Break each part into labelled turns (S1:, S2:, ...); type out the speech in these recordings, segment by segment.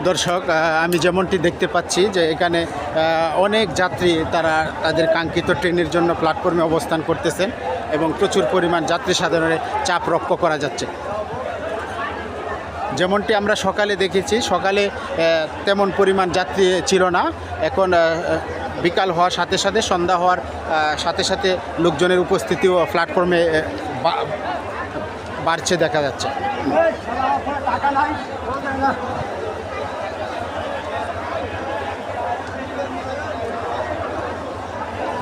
S1: দর্শক, আমি যেমনটি দেখতে পাচ্ছি যে এখানে অনেক যাত্রী তারা তাদের কাঙ্ক্ষিত ট্রেনের জন্য প্ল্যাটফর্মে অবস্থান করতেছেন এবং প্রচুর পরিমাণ যাত্রী সাধারণের চাপ লক্ষ্য করা যাচ্ছে। যেমনটি আমরা সকালে দেখেছি, সকালে তেমন পরিমাণ যাত্রী ছিল না। এখন বিকাল হওয়ার সাথে সাথে, সন্ধ্যা হওয়ার সাথে সাথে লোকজনের উপস্থিতিও প্ল্যাটফর্মে বাড়ছে দেখা যাচ্ছে।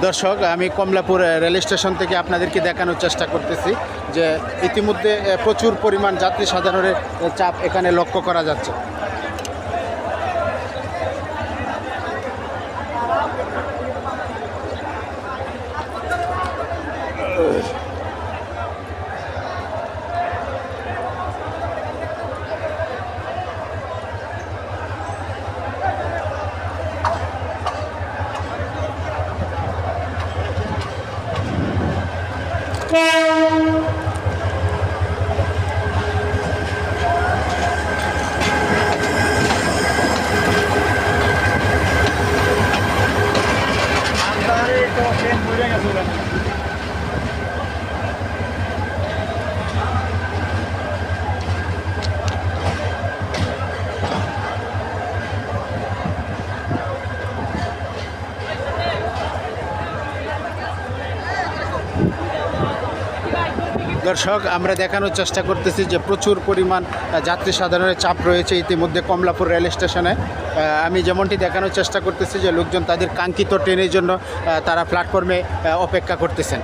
S1: দর্শক, আমি কমলাপুর রেল স্টেশন থেকে আপনাদেরকে দেখানোর চেষ্টা করতেছি যে ইতিমধ্যে প্রচুর পরিমাণ যাত্রী সাধারণের চাপ এখানে লক্ষ্য করা যাচ্ছে। দর্শক, আমরা দেখানোর চেষ্টা করতেছি যে প্রচুর পরিমাণ যাত্রী সাধারণের চাপ রয়েছে ইতিমধ্যে কমলাপুর রেল স্টেশনে। আমি যেমনটি দেখানোর চেষ্টা করতেছি যে লোকজন তাদের কাঙ্ক্ষিত ট্রেনের জন্য তারা প্ল্যাটফর্মে অপেক্ষা করতেছেন।